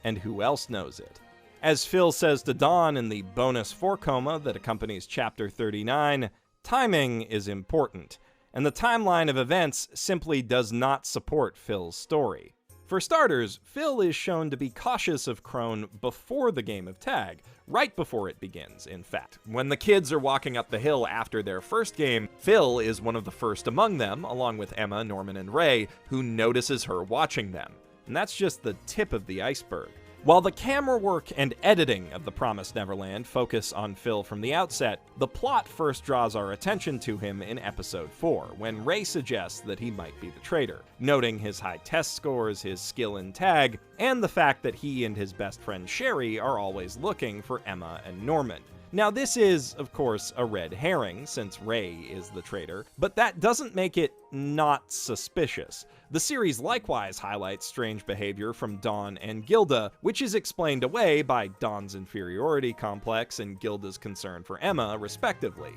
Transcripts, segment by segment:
and who else knows it? As Phil says to Dawn in the bonus 4-coma that accompanies Chapter 39, timing is important, and the timeline of events simply does not support Phil's story. For starters, Phil is shown to be cautious of Crone before the game of tag, right before it begins, in fact. When the kids are walking up the hill after their first game, Phil is one of the first among them, along with Emma, Norman, and Ray, who notices her watching them. And that's just the tip of the iceberg. While the camera work and editing of The Promised Neverland focus on Phil from the outset, the plot first draws our attention to him in episode 4, when Ray suggests that he might be the traitor, noting his high test scores, his skill in tag, and the fact that he and his best friend Sherry are always looking for Emma and Norman. Now this is, of course, a red herring, since Ray is the traitor, but that doesn't make it not suspicious. The series likewise highlights strange behavior from Dawn and Gilda, which is explained away by Dawn's inferiority complex and Gilda's concern for Emma, respectively.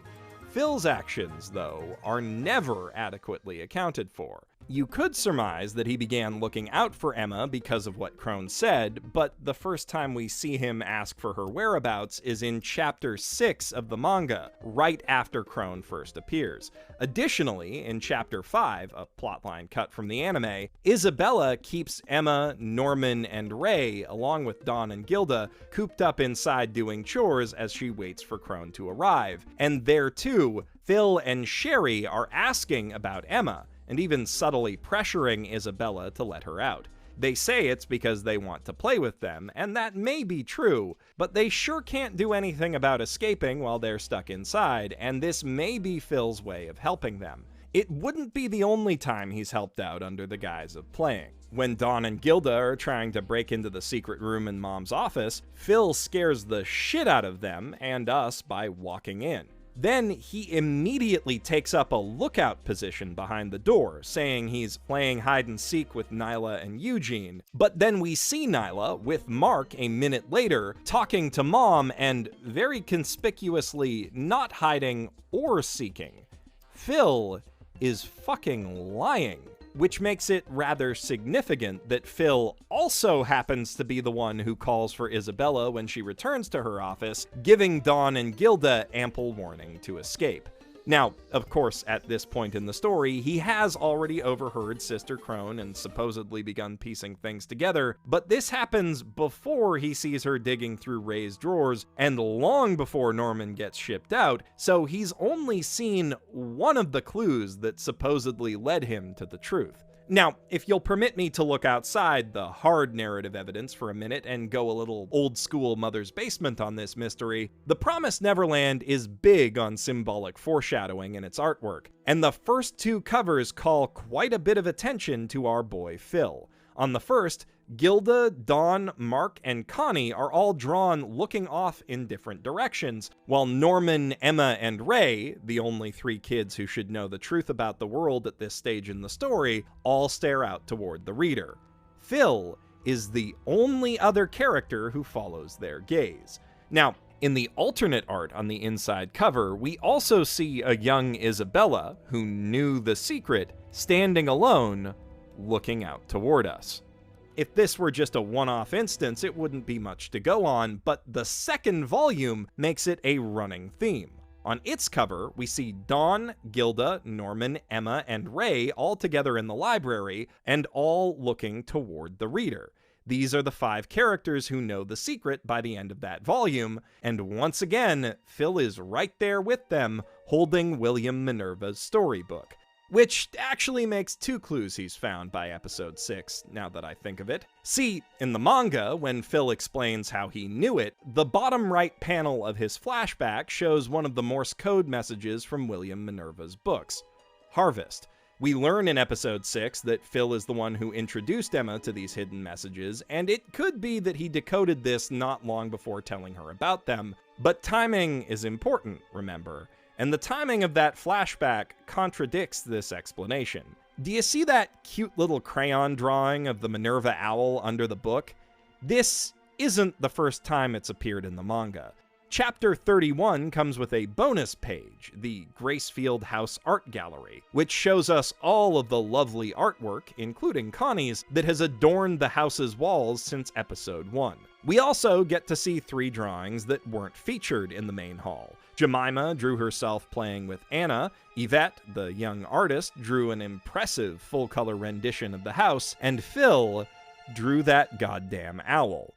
Phil's actions, though, are never adequately accounted for. You could surmise that he began looking out for Emma because of what Crone said, but the first time we see him ask for her whereabouts is in Chapter 6 of the manga, right after Crone first appears. Additionally, in Chapter 5, a plotline cut from the anime, Isabella keeps Emma, Norman, and Ray, along with Dawn and Gilda, cooped up inside doing chores as she waits for Crone to arrive. And there too, Phil and Sherry are asking about Emma, and even subtly pressuring Isabella to let her out. They say it's because they want to play with them, and that may be true, but they sure can't do anything about escaping while they're stuck inside, and this may be Phil's way of helping them. It wouldn't be the only time he's helped out under the guise of playing. When Dawn and Gilda are trying to break into the secret room in Mom's office, Phil scares the shit out of them and us by walking in. Then he immediately takes up a lookout position behind the door, saying he's playing hide and seek with Nyla and Eugene. But then we see Nyla with Mark a minute later talking to Mom and very conspicuously not hiding or seeking. Phil is fucking lying, which makes it rather significant that Phil also happens to be the one who calls for Isabella when she returns to her office, giving Dawn and Gilda ample warning to escape. Now, of course, at this point in the story, he has already overheard Sister Crone and supposedly begun piecing things together, but this happens before he sees her digging through Ray's drawers and long before Norman gets shipped out, so he's only seen one of the clues that supposedly led him to the truth. Now, if you'll permit me to look outside the hard narrative evidence for a minute and go a little old-school Mother's Basement on this mystery, The Promised Neverland is big on symbolic foreshadowing in its artwork, and the first two covers call quite a bit of attention to our boy Phil. On the first, Gilda, Dawn, Mark, and Connie are all drawn looking off in different directions, while Norman, Emma, and Ray, the only three kids who should know the truth about the world at this stage in the story, all stare out toward the reader. Phil is the only other character who follows their gaze. Now, in the alternate art on the inside cover, we also see a young Isabella, who knew the secret, standing alone, looking out toward us. If this were just a one-off instance, it wouldn't be much to go on, but the second volume makes it a running theme. On its cover, we see Dawn, Gilda, Norman, Emma, and Ray all together in the library, and all looking toward the reader. These are the 5 characters who know the secret by the end of that volume, and once again, Phil is right there with them, holding William Minerva's storybook. Which actually makes 2 clues he's found by episode 6, now that I think of it. See, in the manga, when Phil explains how he knew it, the bottom right panel of his flashback shows one of the Morse code messages from William Minerva's books. Harvest. We learn in episode 6 that Phil is the one who introduced Emma to these hidden messages, and it could be that he decoded this not long before telling her about them, but timing is important, remember? And the timing of that flashback contradicts this explanation. Do you see that cute little crayon drawing of the Minerva owl under the book? This isn't the first time it's appeared in the manga. Chapter 31 comes with a bonus page, the Gracefield House Art Gallery, which shows us all of the lovely artwork, including Connie's, that has adorned the house's walls since episode 1. We also get to see 3 drawings that weren't featured in the main haul. Jemima drew herself playing with Anna, Yvette, the young artist, drew an impressive full-color rendition of the house, and Phil drew that goddamn owl.